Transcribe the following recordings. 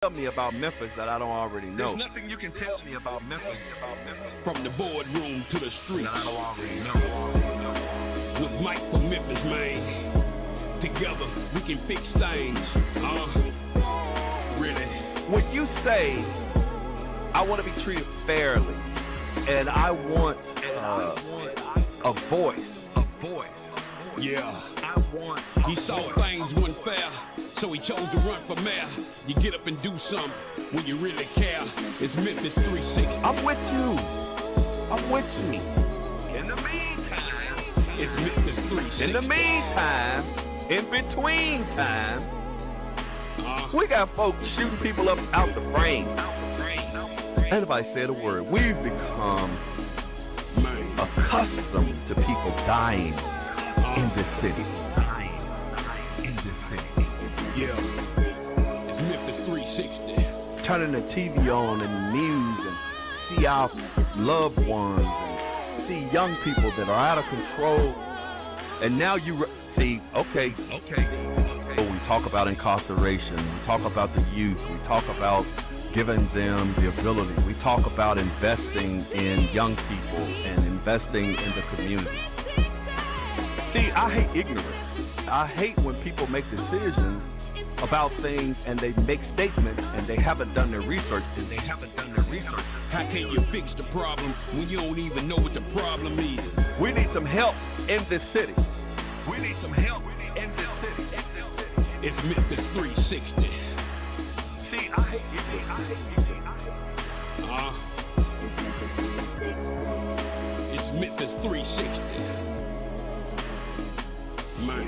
Tell me about Memphis that I don't already know. There's nothing you can tell me about Memphis. From the boardroom to the That streets. I don't already know. With Mike from Memphis, man. Together, we can fix things. Really? When you say, I want to be treated fairly, and I want a voice. Yeah. He saw voice. things weren't fair, so he chose to run for mayor. You get up and do something when you really care. It's Memphis 360. I'm with you. I'm with you. In the meantime, It's Memphis 360. In the meantime, in between time, we got folks shooting people up out the frame. And if I said a word, we've become Man. accustomed to people dying in this city. Yeah. It's Memphis 360. Turning the TV on and the news and see our loved ones and see young people that are out of control. And now see, okay. We talk about incarceration. We talk about the youth. We talk about giving them the ability. We talk about investing in young people and investing in the community. See, I hate ignorance. I hate when people make decisions about things and they make statements and they haven't done their research. How can you fix the problem when you don't even know what the problem is? We need some help in this city. It's Memphis 360. See, I hate ignorance. It's Memphis 360. Man.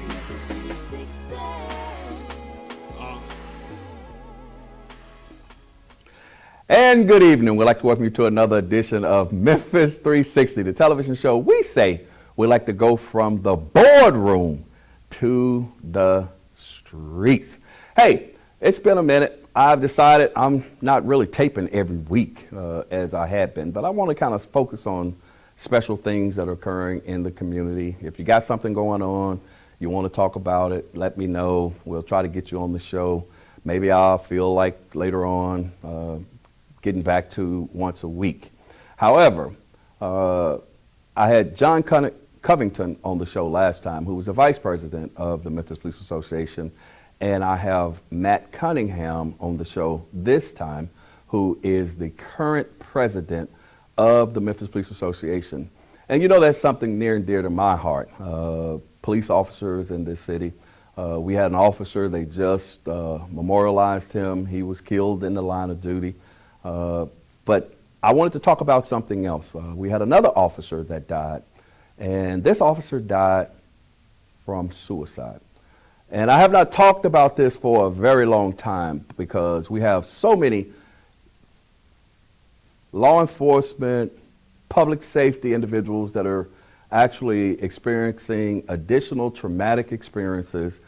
And good evening. We'd like to welcome you to another edition of Memphis 360, the television show. We say we like to go from the boardroom to the streets. Hey, it's been a minute. I've decided I'm not really taping every week as I had been, but I want to kind of focus on special things that are occurring in the community. If you got something going on, you want to talk about it, let me know. We'll try to get you on the show. Maybe I'll feel like later on getting back to once a week. However, I had John Covington on the show last time, who was the vice president of the Memphis Police Association, and I have Matt Cunningham on the show this time, who is the current president of the Memphis Police Association. And you know that's something near and dear to my heart. Police officers in this city. We had an officer, they just memorialized him. He was killed in the line of duty. But I wanted to talk about something else. We had another officer that died, and this officer died from suicide. And I have not talked about this for a very long time because we have so many law enforcement, public safety individuals that are actually experiencing additional traumatic experiences,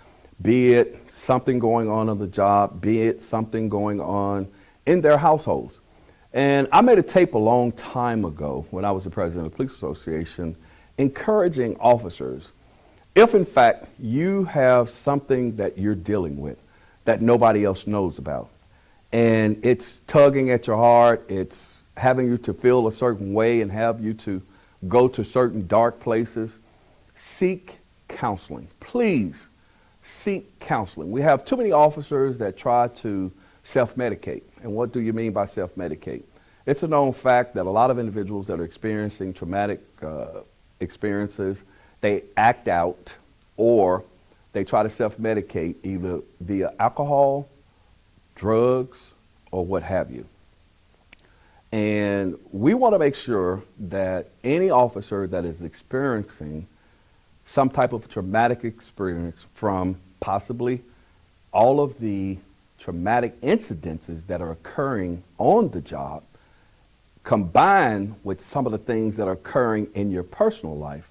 be it something going on the job, be it something going on in their households. And I made a tape a long time ago when I was the president of the Police Association encouraging officers, if in fact you have something that you're dealing with that nobody else knows about, and it's tugging at your heart, it's having you to feel a certain way and have you to go to certain dark places, seek counseling. Please seek counseling. We have too many officers that try to self-medicate. And what do you mean by self-medicate? It's a known fact that a lot of individuals that are experiencing traumatic experiences, they act out or they try to self-medicate either via alcohol, drugs, or what have you. And we want to make sure that any officer that is experiencing some type of traumatic experience from possibly all of the traumatic incidences that are occurring on the job, combined with some of the things that are occurring in your personal life,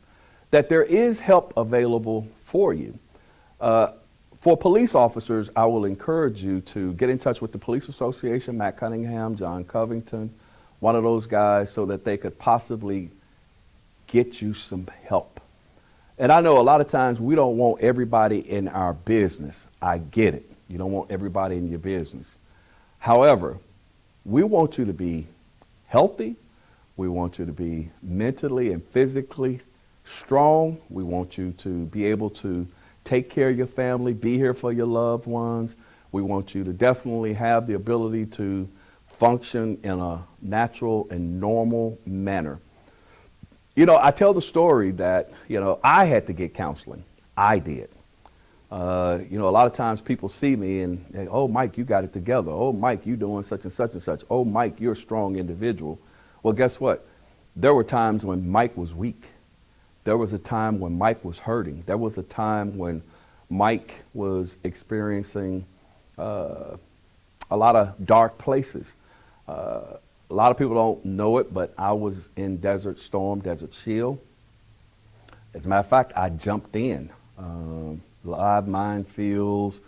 that there is help available for you. For police officers, I will encourage you to get in touch with the Police Association, Matt Cunningham, John Covington, one of those guys, so that they could possibly get you some help. And I know a lot of times we don't want everybody in our business. I get it. You don't want everybody in your business. However, we want you to be healthy. We want you to be mentally and physically strong. We want you to be able to take care of your family, be here for your loved ones. We want you to definitely have the ability to function in a natural and normal manner. You know, I tell the story that, I had to get counseling. I did. A lot of times people see me and they, oh, Mike, you got it together. Oh, Mike, you doing such and such and such. Oh, Mike, you're a strong individual. Well, guess what? There were times when Mike was weak. There was a time when Mike was hurting. There was a time when Mike was experiencing a lot of dark places. A lot of people don't know it, but I was in Desert Storm, Desert Shield. As a matter of fact, I jumped in. Live minefields,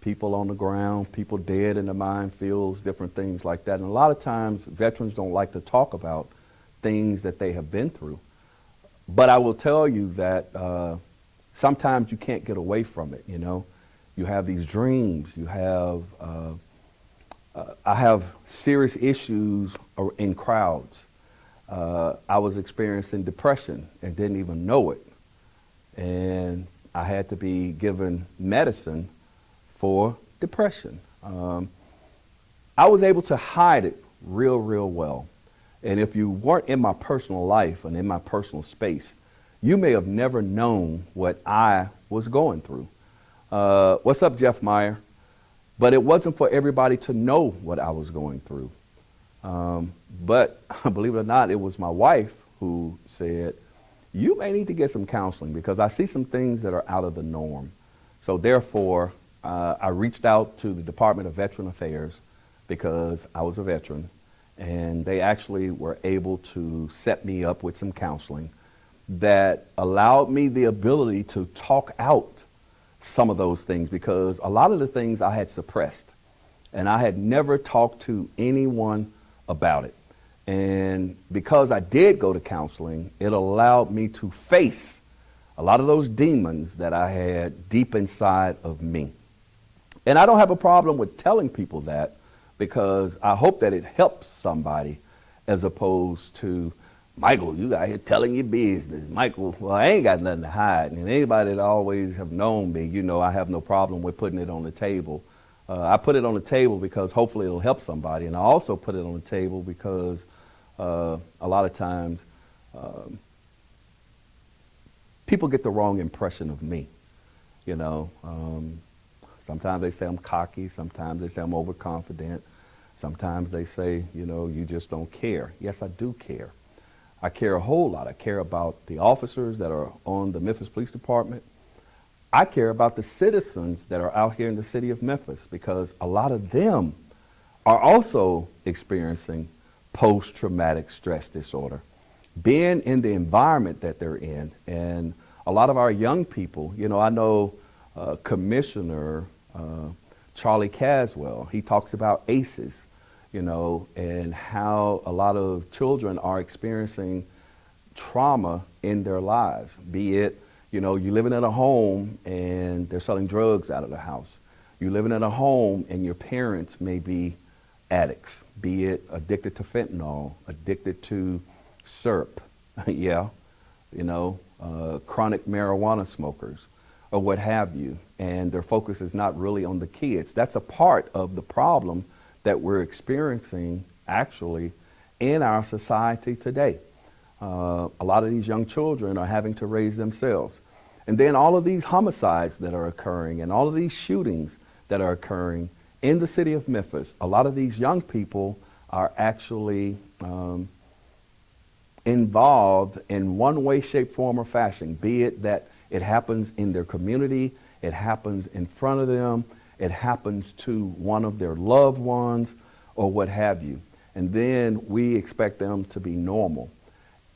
people on the ground, people dead in the minefields, different things like that. And a lot of times veterans don't like to talk about things that they have been through. But I will tell you that sometimes you can't get away from it, You have these dreams. You have, I have serious issues in crowds. I was experiencing depression and didn't even know it. And I had to be given medicine for depression. I was able to hide it real, real well. And if you weren't in my personal life and in my personal space, you may have never known what I was going through. What's up, Jeff Meyer? But it wasn't for everybody to know what I was going through. But believe it or not, it was my wife who said, you may need to get some counseling because I see some things that are out of the norm. So therefore, I reached out to the Department of Veteran Affairs because I was a veteran, and they actually were able to set me up with some counseling that allowed me the ability to talk out some of those things, because a lot of the things I had suppressed and I had never talked to anyone about it. And because I did go to counseling, it allowed me to face a lot of those demons that I had deep inside of me. And I don't have a problem with telling people that, because I hope that it helps somebody, as opposed to, Michael, you out here telling your business. Michael, well, I ain't got nothing to hide. And anybody that always have known me, I have no problem with putting it on the table. I put it on the table because hopefully it'll help somebody. And I also put it on the table because a lot of times people get the wrong impression of me. Sometimes they say I'm cocky. Sometimes they say I'm overconfident. Sometimes they say, you just don't care. Yes, I do care. I care a whole lot. I care about the officers that are on the Memphis Police Department. I care about the citizens that are out here in the city of Memphis, because a lot of them are also experiencing post-traumatic stress disorder, being in the environment that they're in. And a lot of our young people, I know Commissioner Charlie Caswell, he talks about ACEs, and how a lot of children are experiencing trauma in their lives, be it, you're living in a home and they're selling drugs out of the house. You're living in a home and your parents may be addicts, be it addicted to fentanyl, addicted to syrup, chronic marijuana smokers, or what have you. And their focus is not really on the kids. That's a part of the problem that we're experiencing actually in our society today. A lot of these young children are having to raise themselves. And then all of these homicides that are occurring and all of these shootings that are occurring in the city of Memphis, a lot of these young people are actually involved in one way, shape, form, or fashion, be it that it happens in their community, it happens in front of them, it happens to one of their loved ones, or what have you. And then we expect them to be normal.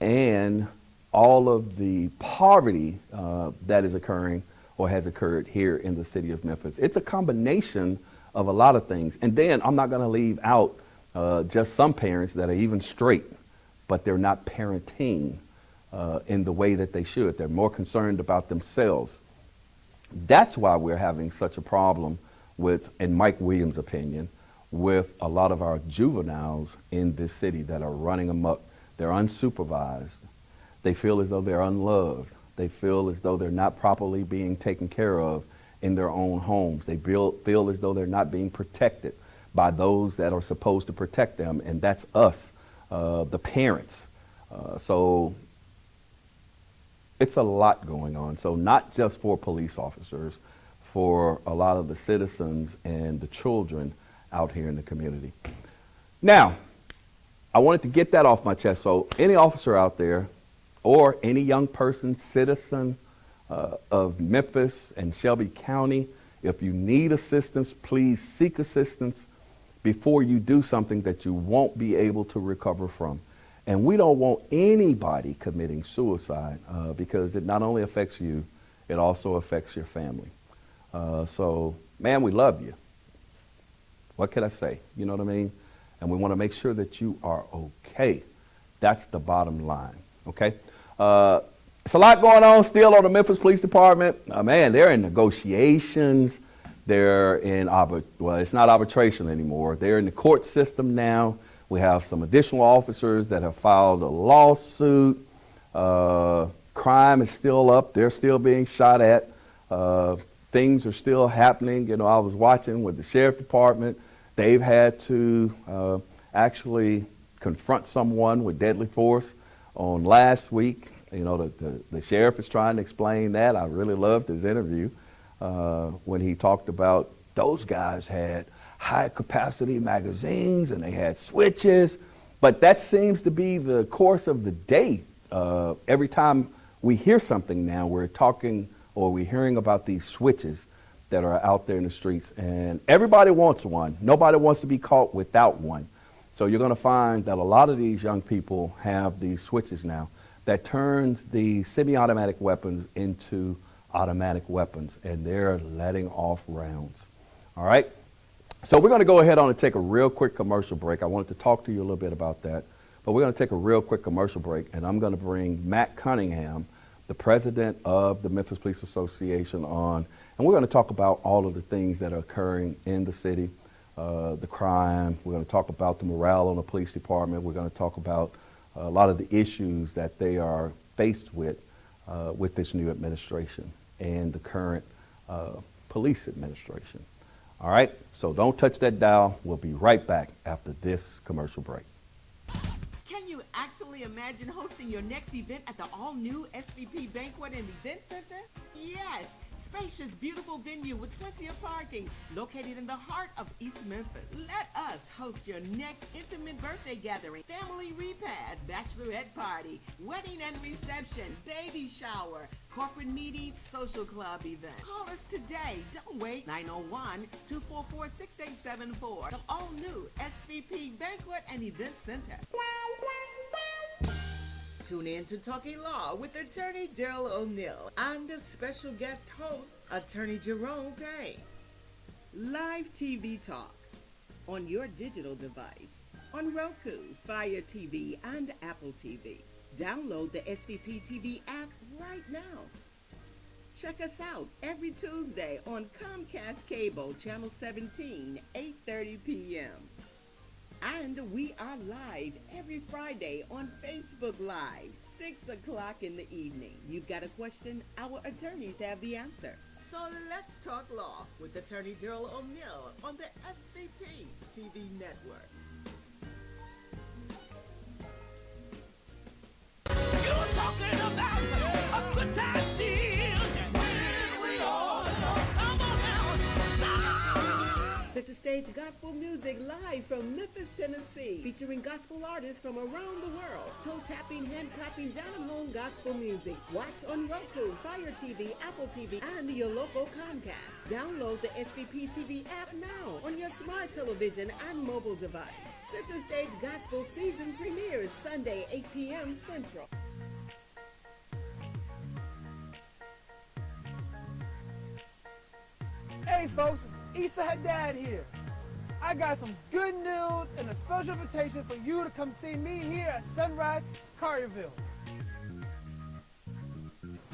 And all of the poverty that is occurring or has occurred here in the city of Memphis. It's a combination of a lot of things. And then I'm not going to leave out just some parents that are even straight, but they're not parenting in the way that they should. They're more concerned about themselves. That's why we're having such a problem with, in Mike Williams' opinion, with a lot of our juveniles in this city that are running amok. They're unsupervised. They feel as though they're unloved. They feel as though they're not properly being taken care of in their own homes. They feel as though they're not being protected by those that are supposed to protect them, and that's us, the parents. So it's a lot going on. So not just for police officers, for a lot of the citizens and the children out here in the community. Now, I wanted to get that off my chest. So any officer out there or any young person, citizen of Memphis and Shelby County, if you need assistance, please seek assistance before you do something that you won't be able to recover from. And we don't want anybody committing suicide because it not only affects you, it also affects your family. So, man, we love you. What can I say? You know what I mean? And we want to make sure that you are okay. That's the bottom line, okay? It's a lot going on still on the Memphis Police Department. Man, they're in negotiations. They're in, well, it's not arbitration anymore. They're in the court system now. We have some additional officers that have filed a lawsuit. Crime is still up. They're still being shot at. Things are still happening. You know, I was watching with the sheriff department. They've had to actually confront someone with deadly force on last week. You know, the sheriff is trying to explain that. I really loved his interview when he talked about those guys had high capacity magazines and they had switches. But that seems to be the course of the day. Every time we hear something now, we're talking or we're hearing about these switches that are out there in the streets. And everybody wants one. Nobody wants to be caught without one. So you're going to find that a lot of these young people have these switches now that turns the semi-automatic weapons into automatic weapons, and they're letting off rounds. All right? So we're going to go ahead on and take a real quick commercial break. I wanted to talk to you a little bit about that, but we're going to take a real quick commercial break, and I'm going to bring Matt Cunningham, the president of the Memphis Police Association, on, and we're going to talk about all of the things that are occurring in the city, the crime. We're going to talk about the morale on the police department. We're going to talk about a lot of the issues that they are faced with this new administration and the current police administration. All right, so don't touch that dial. We'll be right back after this commercial break. Can you actually imagine hosting your next event at the all-new SVP Banquet and Event Center? Yes, spacious, beautiful venue with plenty of parking, located in the heart of East Memphis. Let us host your next intimate birthday gathering, family repast, bachelorette party, wedding and reception, baby shower, corporate meeting, social club event. Call us today. Don't wait. 901-244-6874. The all-new SVP Banquet and Event Center. Tune in to Talking Law with Attorney Daryl O'Neill. I'm the special guest host, Attorney Jerome Payne. Live TV talk on your digital device, on Roku, Fire TV, and Apple TV. Download the SVP TV app right now. Check us out every Tuesday on Comcast Cable, Channel 17, 8:30 p.m. And we are live every Friday on Facebook Live, 6 o'clock in the evening. You've got a question? Our attorneys have the answer. So let's talk law with Attorney Daryl O'Neill on the SVP TV network. You're talking about a good time shield. We all know. Come on now. Center Stage Gospel Music live from Memphis, Tennessee, featuring gospel artists from around the world. Toe-tapping, hand-clapping, down-home gospel music. Watch on Roku, Fire TV, Apple TV, and your local Comcast. Download the SVP TV app now on your smart television and mobile device. Center Stage Gospel season premieres Sunday, 8 p.m. Central. Hey folks, it's Issa Haddad here. I got some good news and a special invitation for you to come see me here at Sunrise, Collierville.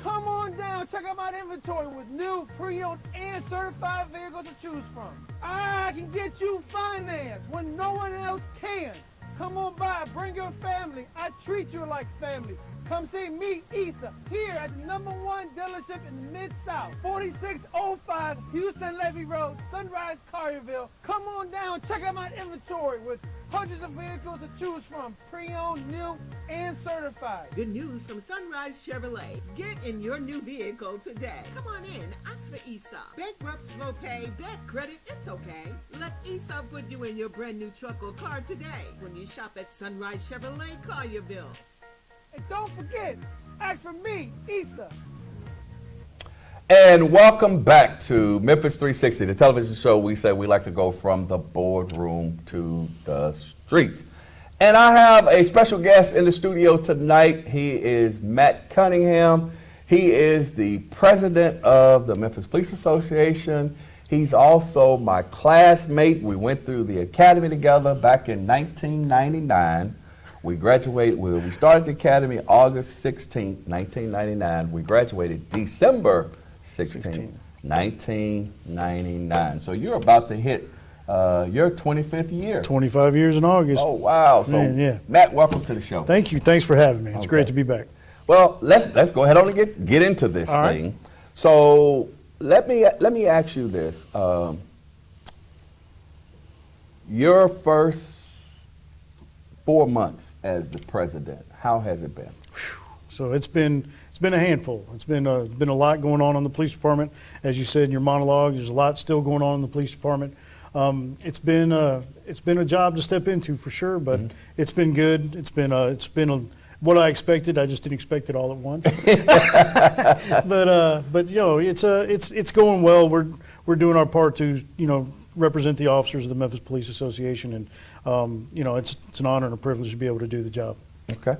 Come on down, check out my inventory with new, pre-owned, and certified vehicles to choose from. I can get you financed when no one else can. Come on by, bring your family. I treat you like family. Come see me, Issa, here at the #1 dealership in the Mid-South, 4605 Houston Levy Road, Sunrise, Collierville. Come on down, check out my inventory with hundreds of vehicles to choose from, pre-owned, new, and certified. Good news from Sunrise Chevrolet. Get in your new vehicle today. Come on in, ask for Issa. Bankrupt, slow pay, bad credit, it's okay. Let Issa put you in your brand new truck or car today when you shop at Sunrise Chevrolet, Collierville. And don't forget, ask for me, Issa. And welcome back to Memphis 360, the television show. We say we like to go from the boardroom to the streets. And I have a special guest in the studio tonight. He is Matt Cunningham. He is the president of the Memphis Police Association. He's also my classmate. We went through the academy together back in 1999. We graduated, we started the academy August 16, 1999. We graduated December 16, 1999. So you're about to hit your 25th year. 25 years in August. Oh, wow. So, Man, yeah. Matt, welcome to the show. Thank you. Thanks for having me. It's Okay. great to be back. Well, let's go ahead and get into this All right. thing. So let me ask you this. Your first 4 months as the president, how has it been? So it's been a handful. It's been a lot going on in the police department. As you said in your monologue, there's a lot still going on in the police department. It's been a job to step into for sure, but it's been good. It's been what I expected. I just didn't expect it all at once. but you know, it's going well. We're doing our part to, you know, represent the officers of the Memphis Police Association, and you know, it's an honor and a privilege to be able to do the job. Okay.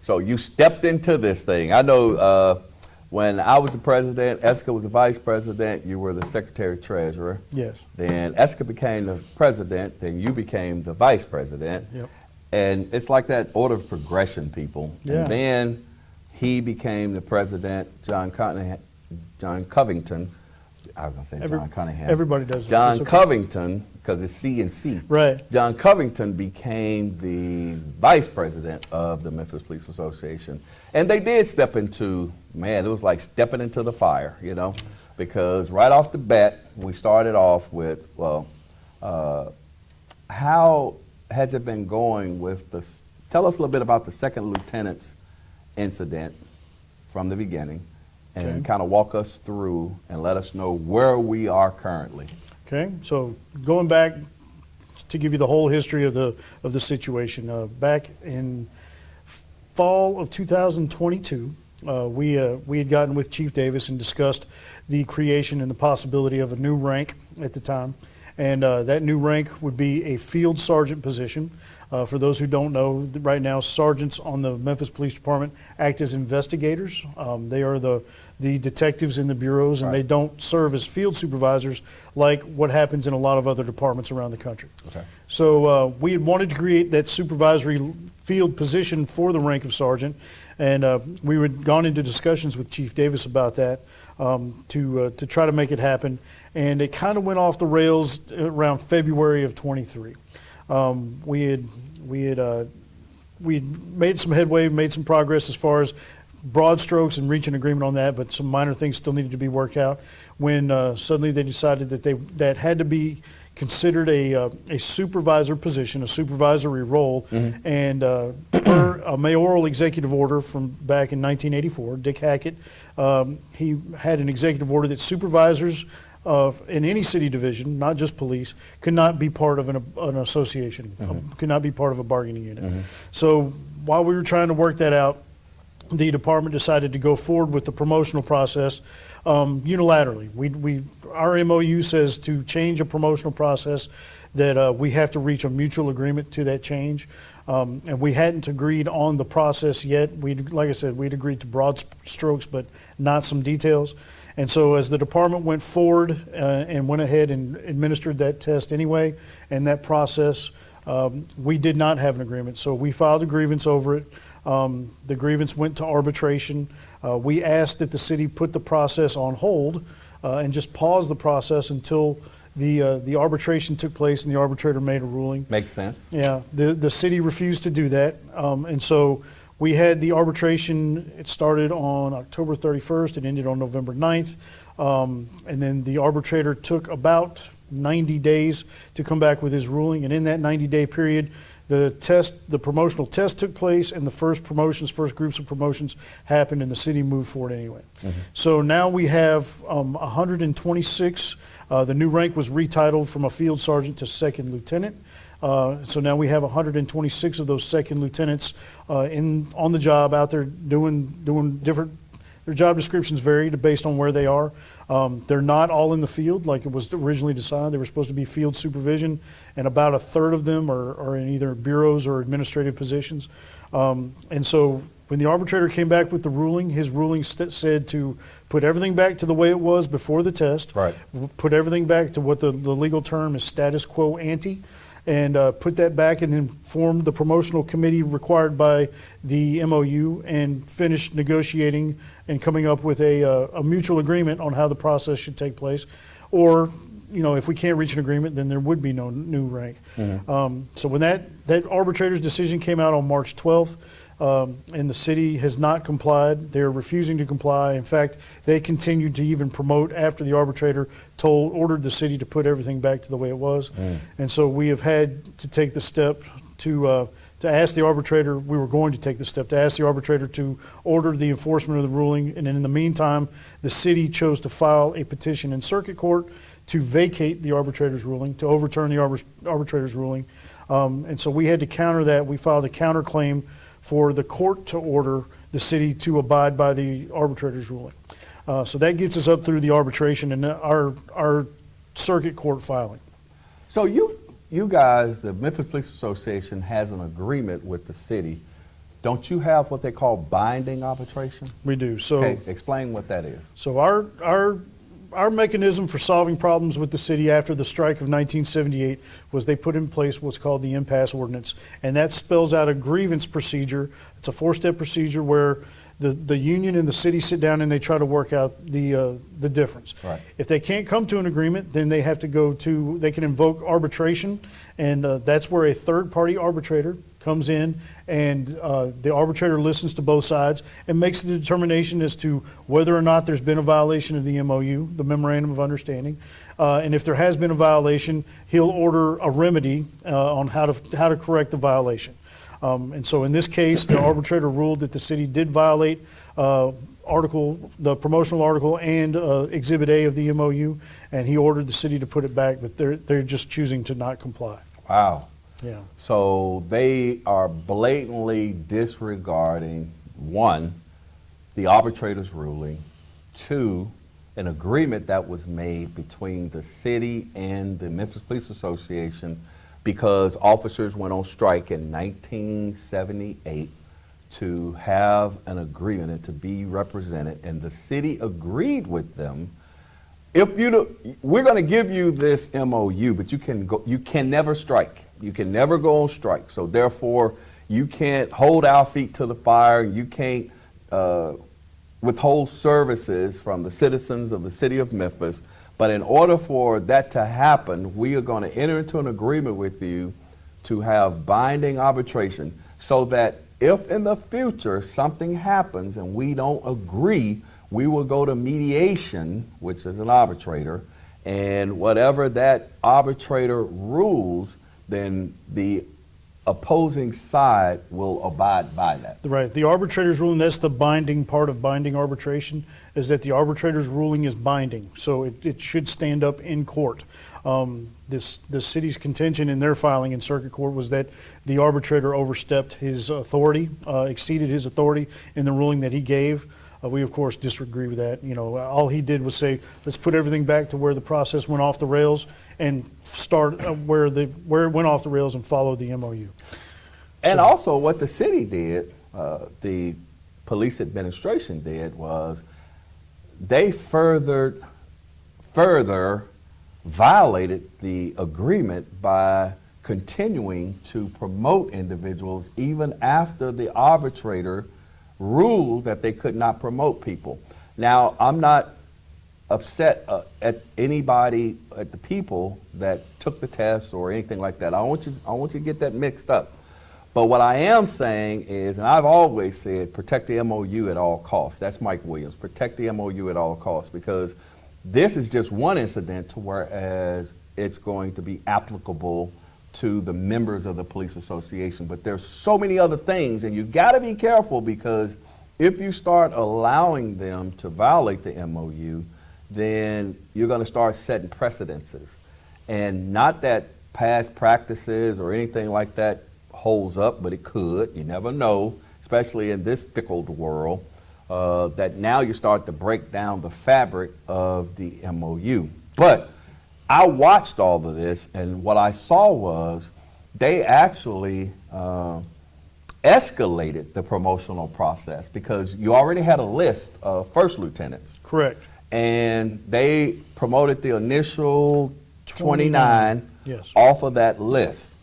So you stepped into this thing. I know when I was the president, Eska was the vice president, you were the secretary treasurer. Yes. Then Eska became the president, then you became the vice president. Yep. And it's like that order of progression, people. Yeah. And then he became the president, John Covington. I was going to say John Cunningham. Everybody does. John It's okay. Covington, because it's C and C. Right. John Covington became the vice president of the Memphis Police Association. And they did step into, man, it was like stepping into the fire, you know, because right off the bat, we started off with, well, how has it been going with this? Tell us a little bit about the second lieutenant's incident from the beginning, and Okay. kind of walk us through and let us know where we are currently. Okay, so going back to give you the whole history of the situation, back in fall of 2022, we had gotten with Chief Davis and discussed the creation and the possibility of a new rank at the time, and that new rank would be a field sergeant position. For those who don't know, right now sergeants on the Memphis Police Department act as investigators. They are the detectives in the bureaus, and Right. they don't serve as field supervisors like what happens in a lot of other departments around the country. Okay. So we had wanted to create that supervisory field position for the rank of sergeant, and we had gone into discussions with Chief Davis about that to try to make it happen, and it kind of went off the rails around February of 23. We had made some headway, made some progress as far as broad strokes and reach an agreement on that, but some minor things still needed to be worked out. When suddenly they decided that that had to be considered a supervisor position, a supervisory role, and per a mayoral executive order from back in 1984, Dick Hackett, he had an executive order that supervisors in any city division, not just police, could not be part of an association, could not be part of a bargaining unit. So while we were trying to work that out, the department decided to go forward with the promotional process unilaterally. Our MOU says to change a promotional process that we have to reach a mutual agreement to that change. And we hadn't agreed on the process yet. Like I said, we'd agreed to broad strokes, but not some details. And so as the department went forward and went ahead and administered that test anyway, and that process, we did not have an agreement. So we filed a grievance over it. The grievance went to arbitration. We asked that the city put the process on hold and just pause the process until the arbitration took place and the arbitrator made a ruling. Makes sense. Yeah, the city refused to do that. And so we had the arbitration. It started on October 31st. It ended on November 9th. And then the arbitrator took about 90 days to come back with his ruling. And in that 90-day period, the promotional test took place, and the first groups of promotions happened, and the city moved forward anyway. So now we have 126. The new rank was retitled from a field sergeant to second lieutenant. So now we have 126 of those second lieutenants on the job out there doing different. Their job descriptions varied based on where they are. They're not all in the field like it was originally designed. They were supposed to be field supervision, and about a third of them are in either bureaus or administrative positions. And so when the arbitrator came back with the ruling, his ruling said to put everything back to the way it was before the test, Right. put everything back to what the legal term is status quo ante, and put that back, and then form the promotional committee required by the MOU and finish negotiating and coming up with a mutual agreement on how the process should take place. Or, if we can't reach an agreement, then there would be no new rank. So when that arbitrator's decision came out on March 12th, and the city has not complied. They're refusing to comply. In fact, they continued to even promote after the arbitrator ordered the city to put everything back to the way it was. And so we have had to take the step to ask the arbitrator. We were going to take the step to ask the arbitrator to order the enforcement of the ruling. And then in the meantime, the city chose to file a petition in circuit court to vacate the arbitrator's ruling, to overturn the arbitrator's ruling. And so we had to counter that. We filed a counterclaim for the court to order the city to abide by the arbitrator's ruling. So that gets us up through the arbitration and our circuit court filing. So you guys, the Memphis Police Association, has an agreement with the city. Don't you have what they call binding arbitration? We do. So Okay, explain what that is. So our mechanism for solving problems with the city after the strike of 1978 was they put in place what's called the impasse ordinance, and that spells out a grievance procedure. It's a 4-step procedure where the union and the city sit down and they try to work out the difference. Right. If they can't come to an agreement, then they have to they can invoke arbitration, and that's where a third-party arbitrator comes in, and the arbitrator listens to both sides and makes the determination as to whether or not there's been a violation of the MOU, the Memorandum of Understanding. And if there has been a violation, he'll order a remedy on how to correct the violation. And so in this case, the arbitrator ruled that the city did violate the promotional article and Exhibit A of the MOU, and he ordered the city to put it back, but they're just choosing to not comply. Wow. Yeah. So they are blatantly disregarding, 1, the arbitrator's ruling, 2, an agreement that was made between the city and the Memphis Police Association because officers went on strike in 1978 to have an agreement and to be represented, and the city agreed with them. We're going to give you this MOU, but you can never strike. You can never go on strike. So therefore, you can't hold our feet to the fire. You can't withhold services from the citizens of the city of Memphis. But in order for that to happen, we are going to enter into an agreement with you to have binding arbitration so that if in the future something happens and we don't agree, we will go to mediation, which is an arbitrator, and whatever that arbitrator rules, then the opposing side will abide by that. Right. The arbitrator's ruling, that's the binding part of binding arbitration, is that the arbitrator's ruling is binding, so it should stand up in court. The city's contention in their filing in circuit court was that the arbitrator overstepped his authority, exceeded his authority in the ruling that he gave. We, of course, disagree with that. All he did was say, let's put everything back to where the process went off the rails and start where it went off the rails and follow the MOU. And also what the city did, the police administration did, was they further violated the agreement by continuing to promote individuals even after the arbitrator ruled that they could not promote people. Now, I'm not upset at anybody, at the people that took the test or anything like that. I want you to get that mixed up. But what I am saying is, and I've always said, protect the MOU at all costs. That's Mike Williams. Protect the MOU at all costs, because this is just one incident, whereas it's going to be applicable to the members of the police association. But there's so many other things, and you've got to be careful, because if you start allowing them to violate the MOU, then you're going to start setting precedences. And not that past practices or anything like that holds up, but it could. You never know, especially in this fickle world, that now you start to break down the fabric of the MOU. But I watched all of this, and what I saw was they actually escalated the promotional process, because you already had a list of first lieutenants. Correct. And they promoted the initial 29 Yes. off of that list.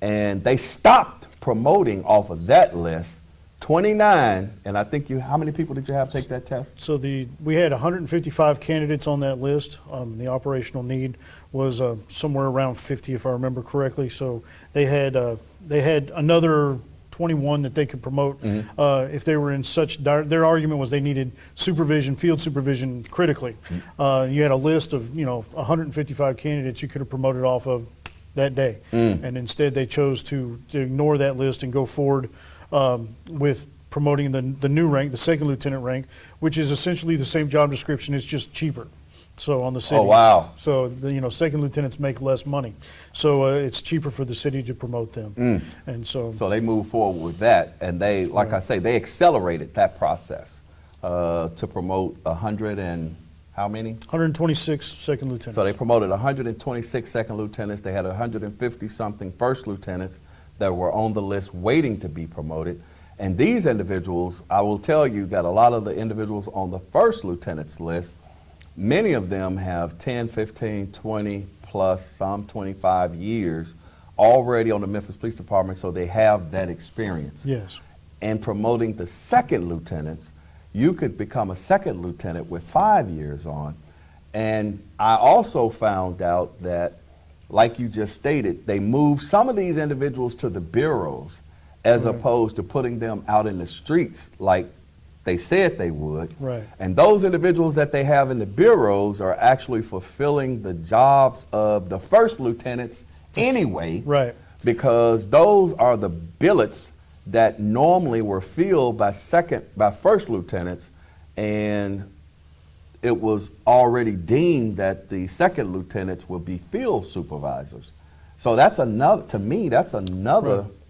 And they stopped promoting off of that list 29, and I think how many people did you have take that test? So we had 155 candidates on that list. The operational need was somewhere around 50, if I remember correctly. So they had another 21 that they could promote if they were in such their argument was they needed supervision, field supervision critically. You had a list of 155 candidates you could have promoted off of that day, and instead they chose to ignore that list and go forward with promoting the new rank, the second lieutenant rank, which is essentially the same job description. It's just cheaper. So on the city. Oh, wow. So the second lieutenants make less money. So it's cheaper for the city to promote them. And so they moved forward with that, and they, like I say, they accelerated that process to promote 100 and how many? 126 second lieutenants. So they promoted 126 second lieutenants. They had 150 something first lieutenants that were on the list waiting to be promoted. And these individuals, I will tell you that a lot of the individuals on the first lieutenant's list, many of them have 10, 15, 20 plus, some 25 years already on the Memphis Police Department, so they have that experience. Yes. And promoting the second lieutenants, you could become a second lieutenant with 5 years on. And I also found out that, like you just stated, they moved some of these individuals to the bureaus as opposed to putting them out in the streets like they said they would. Right. And those individuals that they have in the bureaus are actually fulfilling the jobs of the first lieutenants anyway. Right. Because those are the billets that normally were filled by first lieutenants, and it was already deemed that the second lieutenants would be field supervisors. So that's another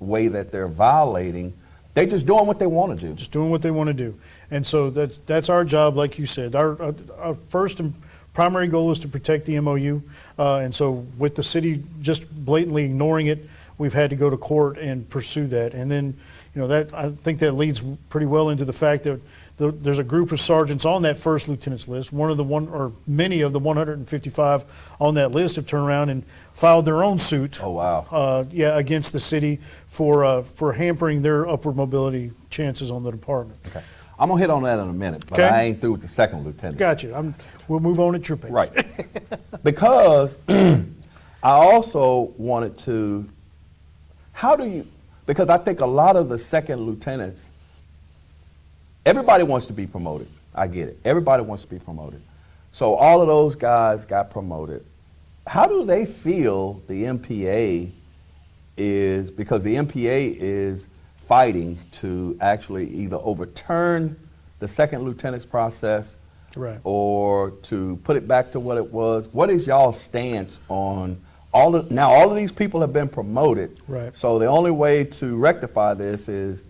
way that they're violating. They're just doing what they want to do. Just doing what they want to do. And so that's our job, like you said. Our first and primary goal is to protect the MOU. And so with the city just blatantly ignoring it, we've had to go to court and pursue that. And then, I think that leads pretty well into the fact that there's a group of sergeants on that first lieutenant's list. Many of the 155 on that list have turned around and filed their own suit. Oh, wow. Against the city for hampering their upward mobility chances on the department. Okay. I'm going to hit on that in a minute, but Okay. I ain't through with the second lieutenant. Gotcha. We'll move on at your pace. Right. Because I also wanted to, because I think a lot of the second lieutenants, everybody wants to be promoted. I get it. Everybody wants to be promoted. So all of those guys got promoted. How do they feel the MPA is, because the MPA is fighting to actually either overturn the second lieutenant's process, Right. or to put it back to what it was? What is y'all's stance on all of these people have been promoted. Right. So the only way to rectify this is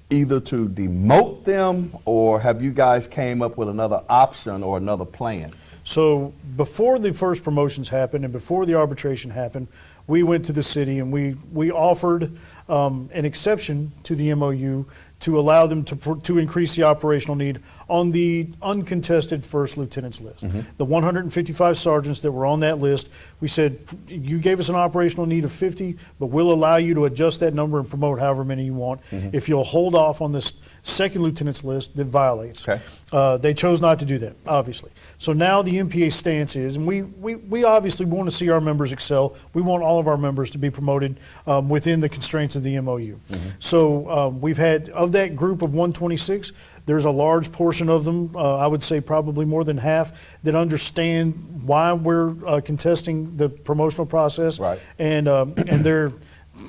either to demote them, or have you guys came up with another option or another plan? So before the first promotions happened and before the arbitration happened, we went to the city and we offered an exception to the MOU to allow them to increase the operational need on the uncontested first lieutenant's list. The 155 sergeants that were on that list, we said, you gave us an operational need of 50, but we'll allow you to adjust that number and promote however many you want if you'll hold off on this second lieutenant's list that violates. Okay. They chose not to do that, obviously. So now the MPA stance is, and we obviously want to see our members excel. We want all of our members to be promoted within the constraints of the MOU. So we've had, of that group of 126, there's a large portion of them, I would say probably more than half, that understand why we're contesting the promotional process. Right. And they're,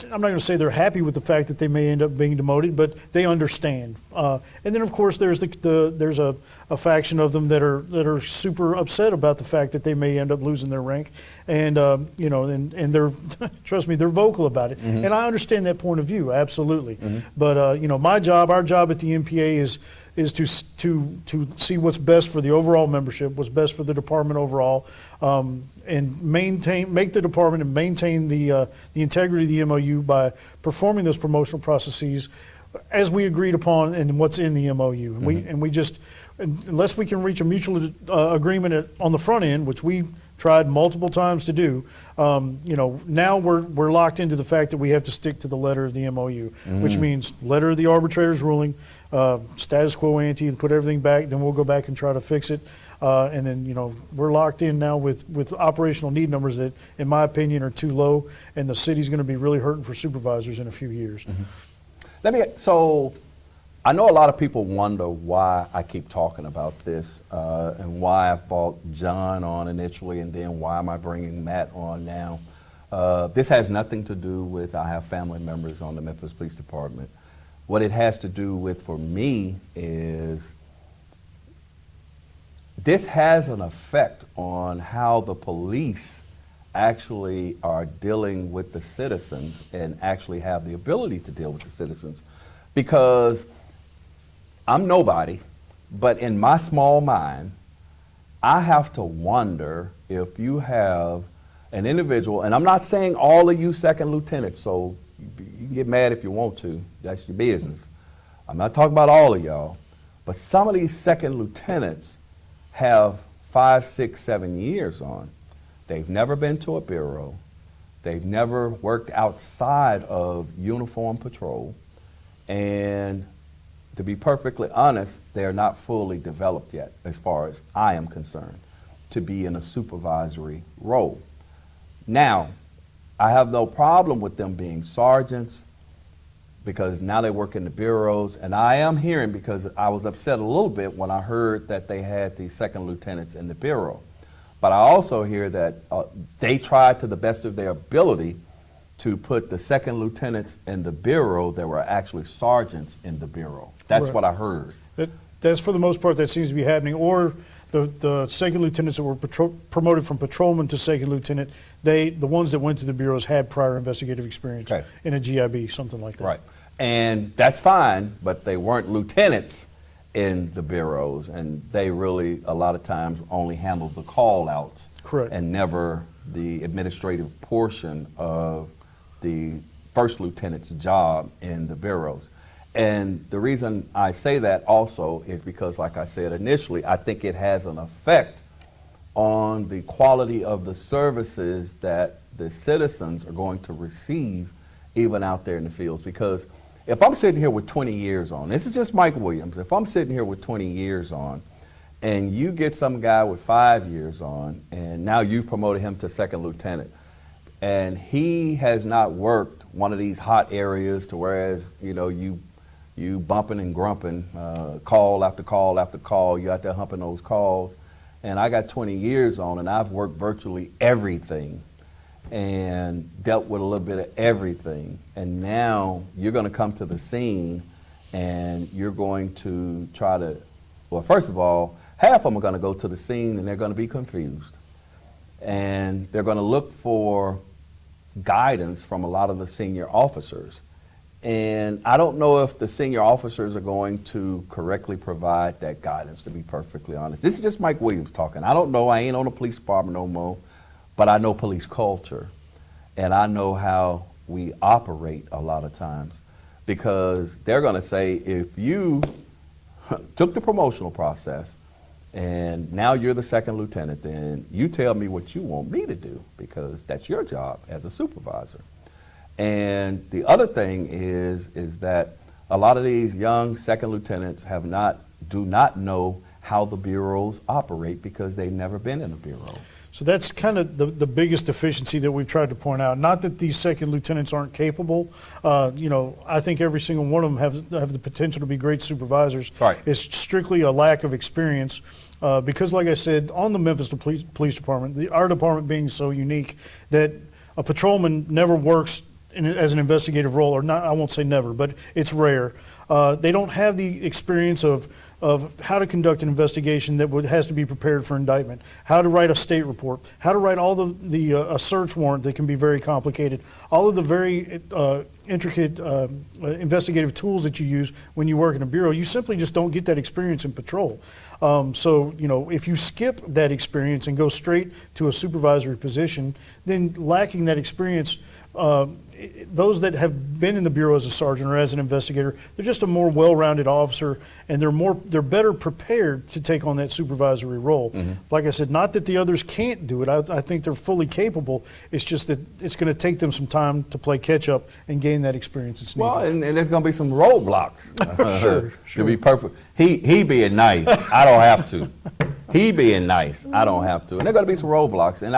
I'm not going to say they're happy with the fact that they may end up being demoted, but they understand. And then, of course, there's there's a faction of them that are super upset about the fact that they may end up losing their rank, and you know, and they're trust me, they're vocal about it, and I understand that point of view, absolutely. But you know, our job at the MPA is to see what's best for the overall membership, what's best for the department overall, and make the department and maintain the integrity of the MOU by performing those promotional processes as we agreed upon and what's in the MOU. And we just, unless we can reach a mutual agreement on the front end, which we tried multiple times to do, you know, now we're locked into the fact that we have to stick to the letter of the MOU, which means letter of the arbitrator's ruling, status quo ante, put everything back, then we'll go back and try to fix it. And then, you know, we're locked in now with operational need numbers that, in my opinion, are too low, and the city's going to be really hurting for supervisors in a few years. So I know a lot of people wonder why I keep talking about this and why I brought John on initially, and then why am I bringing Matt on now. This has nothing to do with I have family members on the Memphis Police Department. What it has to do with for me is this has an effect on how the police actually are dealing with the citizens and actually have the ability to deal with the citizens. Because I'm nobody, but in my small mind, I have to wonder if you have an individual, and I'm not saying all of you second lieutenants, so you can get mad if you want to, that's your business. I'm not talking about all of y'all, but some of these second lieutenants have 5, 6, 7 years on. They've never been to a bureau. They've never worked outside of uniform patrol. And to be perfectly honest, they're not fully developed yet, as far as I am concerned, to be in a supervisory role. Now, I have no problem with them being sergeants, because now they work in the bureaus, and I am hearing, because I was upset a little bit when I heard that they had the second lieutenants in the bureau. But I also hear that they tried to the best of their ability to put the second lieutenants in the bureau that were actually sergeants in the bureau. That's Right. what I heard. That's for the most part that seems to be happening. Or the second lieutenants that were promoted from patrolman to second lieutenant, the ones that went to the bureaus had prior investigative experience Okay. in a GIB, something like that. Right. And that's fine, but they weren't lieutenants in the bureaus, and they really, a lot of times, only handled the call-outs. Correct. And never the administrative portion of the first lieutenant's job in the bureaus. And the reason I say that also is because, like I said initially, I think it has an effect on the quality of the services that the citizens are going to receive even out there in the fields. Because if I'm sitting here with 20 years on, this is just Mike Williams, if I'm sitting here with 20 years on, and you get some guy with 5 years on, and now you promoted him to second lieutenant, and he has not worked one of these hot areas to whereas, you know, you bumping and grumping, call after call after call, you out there humping those calls, and I got 20 years on, and I've worked virtually everything and dealt with a little bit of everything, and now you're going to come to the scene and you're going to try to, well, first of all, half of them are going to go to the scene and they're going to be confused, and they're going to look for guidance from a lot of the senior officers. And I don't know if the senior officers are going to correctly provide that guidance, to be perfectly honest. This is just Mike Williams talking. I don't know, I ain't on the police department no more, but I know police culture. And I know how we operate a lot of times, because they're going to say, if you took the promotional process and now you're the second lieutenant, then you tell me what you want me to do, because that's your job as a supervisor. And the other thing is that a lot of these young second lieutenants do not know how the bureaus operate, because they've never been in a bureau. So that's kind of the biggest deficiency that we've tried to point out. Not that these second lieutenants aren't capable. I think every single one of them have the potential to be great supervisors. Right. It's strictly a lack of experience. Because like I said, on the Memphis Police Department, our department being so unique that a patrolman never works as an investigative role, or not, I won't say never, but it's rare. They don't have the experience of how to conduct an investigation that has to be prepared for indictment, how to write a state report, how to write all a search warrant that can be very complicated, all of the very intricate investigative tools that you use when you work in a bureau. You simply just don't get that experience in patrol. So, if you skip that experience and go straight to a supervisory position, then lacking that experience, those that have been in the bureau as a sergeant or as an investigator, they're just a more well-rounded officer, and they're better prepared to take on that supervisory role. Mm-hmm. Like I said, not that the others can't do it. I think they're fully capable. It's just that it's going to take them some time to play catch up and gain that experience that's needed. Well, and there's going to be some roadblocks. Sure. To be perfect. He being nice, I don't have to. He being nice, I don't have to. And there are going to be some roadblocks. And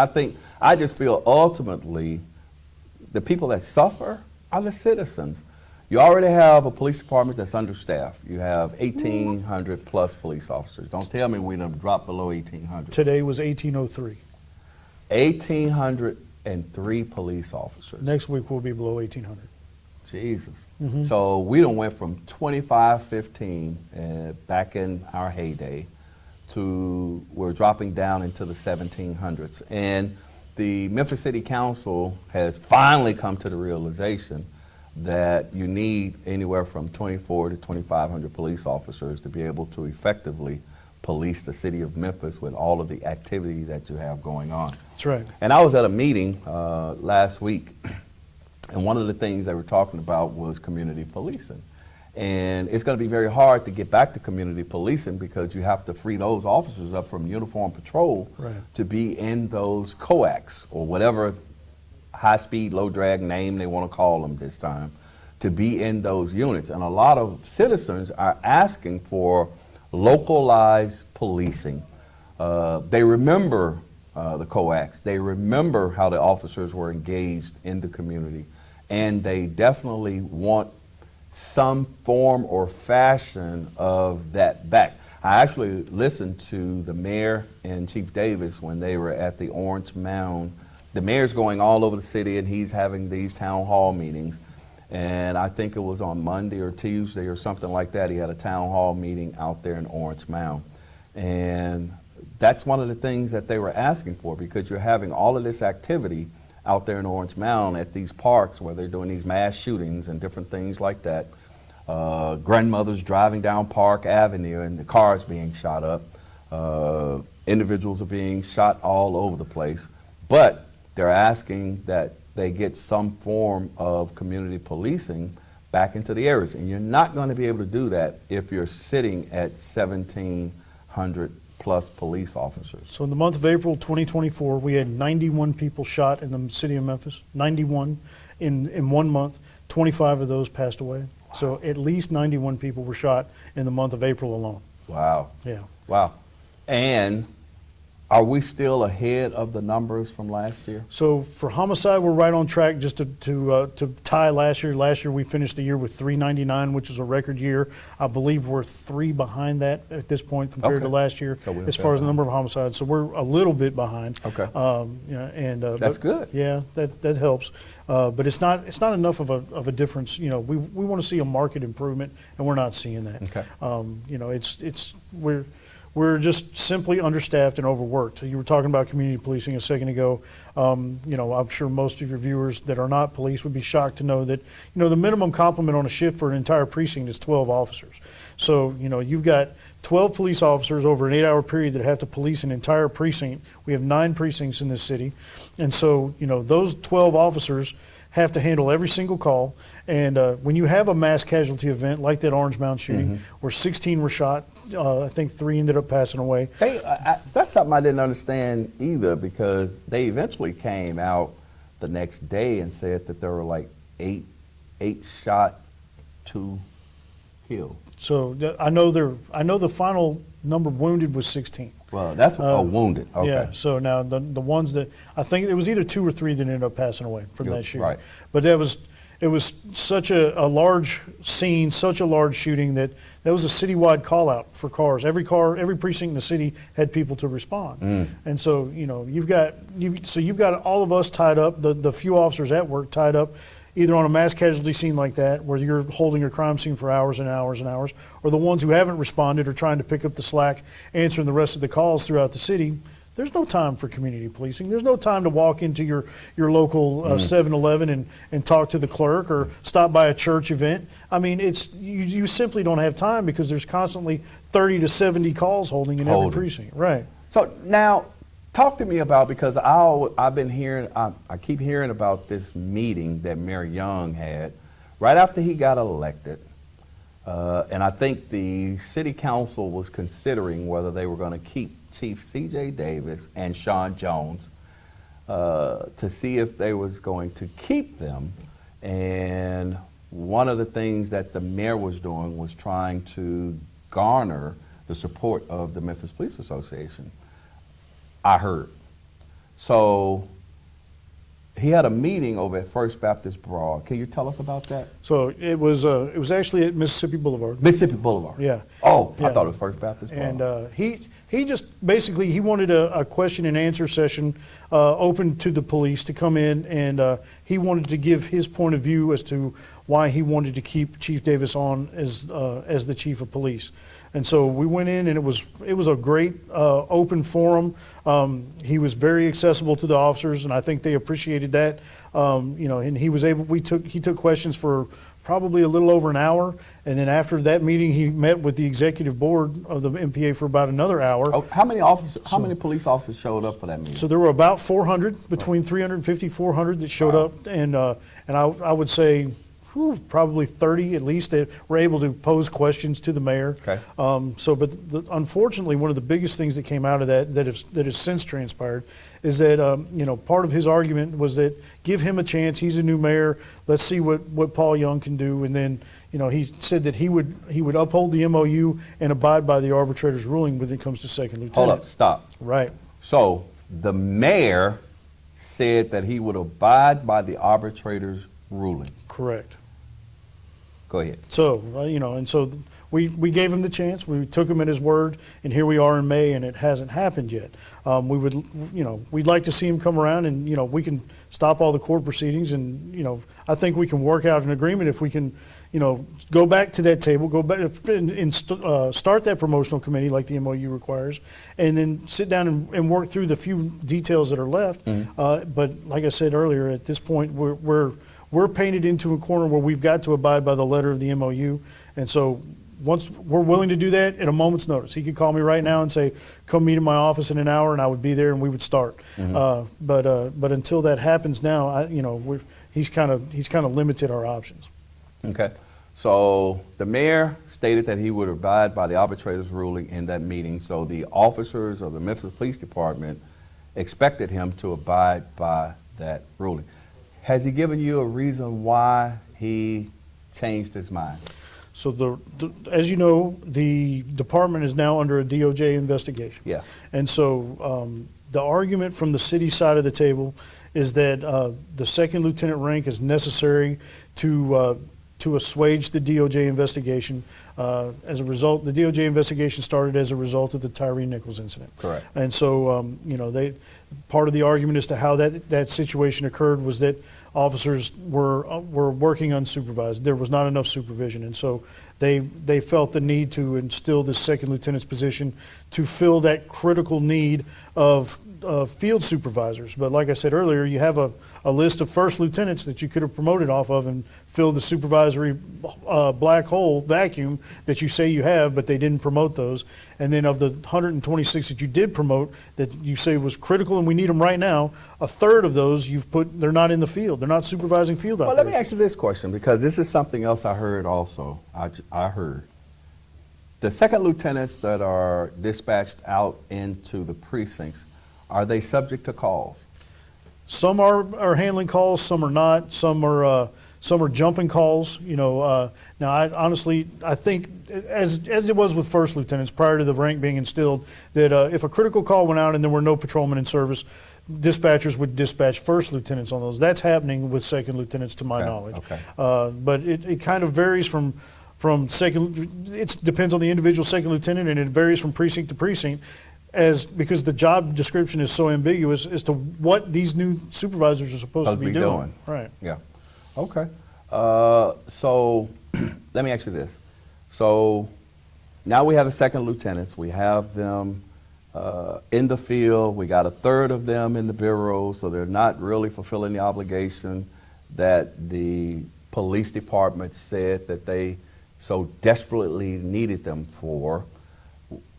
I just feel ultimately the people that suffer are the citizens. You already have a police department that's understaffed. You have 1,800 plus police officers. Don't tell me we done dropped below 1,800. Today was 1803. 1,803 police officers. Next week we'll be below 1,800. Jesus. Mm-hmm. So we done went from 2515 back in our heyday to we're dropping down into the 1700s. And the Memphis City Council has finally come to the realization that you need anywhere from 24 to 2,500 police officers to be able to effectively police the city of Memphis with all of the activity that you have going on. That's right. And I was at a meeting last week, and one of the things they were talking about was community policing. And it's going to be very hard to get back to community policing, because you have to free those officers up from uniform patrol to be in those coax, or whatever high-speed, low-drag name they want to call them this time, to be in those units. And a lot of citizens are asking for localized policing. They remember the coax. They remember how the officers were engaged in the community, and they definitely want some form or fashion of that back. I actually listened to the mayor and Chief Davis when they were at the Orange Mound. The mayor's going all over the city, and he's having these town hall meetings. And I think it was on Monday or Tuesday or something like that, he had a town hall meeting out there in Orange Mound. And that's one of the things that they were asking for, because you're having all of this activity out there in Orange Mound at these parks where they're doing these mass shootings and different things like that. Grandmothers driving down Park Avenue and the cars being shot up. Individuals are being shot all over the place. But they're asking that they get some form of community policing back into the areas. And you're not going to be able to do that if you're sitting at 1,700 plus police officers. So in the month of April 2024, we had 91 people shot in the city of Memphis. 91 in 1 month. 25 of those passed away. Wow. So at least 91 people were shot in the month of April alone. Wow. Yeah. Wow. And are we still ahead of the numbers from last year? So for homicide, we're right on track just to tie last year. Last year we finished the year with 399, which is a record year. I believe we're 3 behind that at this point compared to last year, So as far as the number of homicides. So we're a little bit behind. Okay. That's good. Yeah, that helps. But it's not enough of a difference. We want to see a market improvement, and we're not seeing that. Okay. We're just simply understaffed and overworked. You were talking about community policing a second ago. I'm sure most of your viewers that are not police would be shocked to know that, the minimum complement on a shift for an entire precinct is 12 officers. So, you've got 12 police officers over an 8-hour period that have to police an entire precinct. We have 9 precincts in this city. And so, those 12 officers have to handle every single call. And when you have a mass casualty event like that Orange Mound shooting, where 16 were shot, I think 3 ended up passing away. That's something I didn't understand either, because they eventually came out the next day and said that there were like eight shot, 2 killed. So I know the final number wounded was 16. Well, that's wounded. Okay. Yeah. So now the ones that I think it was either 2 or 3 that ended up passing away from that shooting. Right. But it was such a large scene, such a large shooting that was a citywide call out for cars. Every precinct in the city had people to respond. And so you've got all of us tied up, the few officers at work tied up, either on a mass casualty scene like that, where you're holding a crime scene for hours and hours and hours, or the ones who haven't responded are trying to pick up the slack, answering the rest of the calls throughout the city. There's no time for community policing. There's no time to walk into your local 7-Eleven and talk to the clerk, or stop by a church event. I mean, you simply don't have time, because there's constantly 30 to 70 calls holding in every precinct. Right. So now, talk to me about, because I've been hearing, I keep hearing about this meeting that Mayor Young had right after he got elected. And I think the city council was considering whether they were going to keep Chief C.J. Davis and Sean Jones to see if they was going to keep them. And one of the things that the mayor was doing was trying to garner the support of the Memphis Police Association, I heard. So he had a meeting over at First Baptist Broad. Can you tell us about that? So it was actually at Mississippi Boulevard. Mississippi Boulevard. Yeah. Oh, Yeah. I thought it was First Baptist Broad. And he just basically, he wanted a question and answer session open to the police to come in, and he wanted to give his point of view as to why he wanted to keep Chief Davis on as the chief of police. And so we went in, and it was a great open forum. He was very accessible to the officers, and I think they appreciated that. And he took questions for probably a little over an hour, and then after that meeting, he met with the executive board of the MPA for about another hour. Oh, how many police officers showed up for that meeting? So there were about 400, between 350, 400 that showed up, and I would say probably 30 at least that were able to pose questions to the mayor. Okay. Unfortunately, one of the biggest things that came out of that has since transpired is that part of his argument was that give him a chance. He's a new mayor. Let's see what Paul Young can do. And then he said that he would uphold the MOU and abide by the arbitrator's ruling when it comes to second lieutenant. Hold up, stop. Right. So the mayor said that he would abide by the arbitrator's ruling. Correct. Go ahead. So, and so we gave him the chance. We took him at his word, and here we are in May, and it hasn't happened yet. We'd like to see him come around, and we can stop all the court proceedings, and I think we can work out an agreement if we can, go back to that table, go back and start that promotional committee like the MOU requires, and then sit down and work through the few details that are left. But like I said earlier, at this point, we're painted into a corner where we've got to abide by the letter of the MOU. And so once we're willing to do that at a moment's notice, he could call me right now and say, come meet in my office in an hour, and I would be there and we would start. But until that happens now, he's kind of limited our options. Okay. So the mayor stated that he would abide by the arbitrator's ruling in that meeting. So the officers of the Memphis Police Department expected him to abide by that ruling. Has he given you a reason why he changed his mind? So as you know, the department is now under a DOJ investigation. Yeah. And so the argument from the city side of the table is that the second lieutenant rank is necessary to assuage the DOJ investigation. As a result, the DOJ investigation started as a result of the Tyree Nichols incident. Correct. And so, part of the argument as to how that situation occurred was that officers were working unsupervised. There was not enough supervision, and so they felt the need to instill this second lieutenant's position to fill that critical need of field supervisors. But like I said earlier, you have a list of first lieutenants that you could have promoted off of and filled the supervisory black hole vacuum that you say you have, but they didn't promote those. And then of the 126 that you did promote that you say was critical and we need them right now, a third of those they're not in the field. They're not supervising field Well, operations. let me ask you this question, because this is something else I heard also. I heard the second lieutenants that are dispatched out into the precincts, are they subject to calls? Some are handling calls, some are not. Some are jumping calls. Now, I think as it was with first lieutenants prior to the rank being instilled, that if a critical call went out and there were no patrolmen in service, dispatchers would dispatch first lieutenants on those. That's happening with second lieutenants, to my knowledge. Okay. But it kind of varies from second. It depends on the individual second lieutenant, and it varies from precinct to precinct. Because the job description is so ambiguous as to what these new supervisors are supposed to be doing. Right. Yeah. Okay. So let me ask you this. So now we have the second lieutenants. We have them in the field. We got a third of them in the bureau, so they're not really fulfilling the obligation that the police department said that they so desperately needed them for.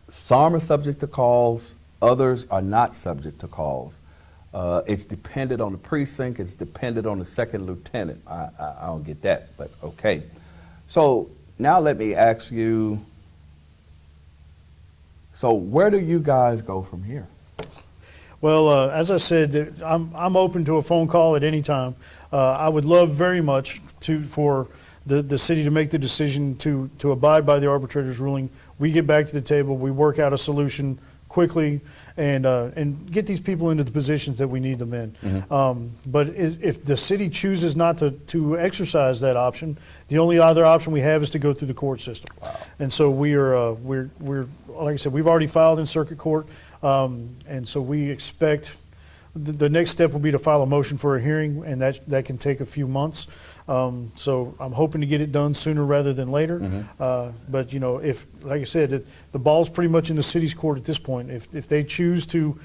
Some are subject to calls, others are not subject to calls. It's dependent on the precinct, it's dependent on the second lieutenant. I don't get that, but okay. So now let me ask you, so where do you guys go from here? Well, as I said, I'm open to a phone call at any time. I would love very much for the city to make the decision to abide by the arbitrator's ruling. We get back to the table, we work out a solution quickly, and get these people into the positions that we need them in. Mm-hmm. But if the city chooses not to exercise that option, the only other option we have is to go through the court system. Wow. And so we're like I said, we've already filed in circuit court, and so we expect the next step will be to file a motion for a hearing, and that can take a few months. So I'm hoping to get it done sooner rather than later. Mm-hmm. But if, like I said, the ball's pretty much in the city's court at this point. If they choose to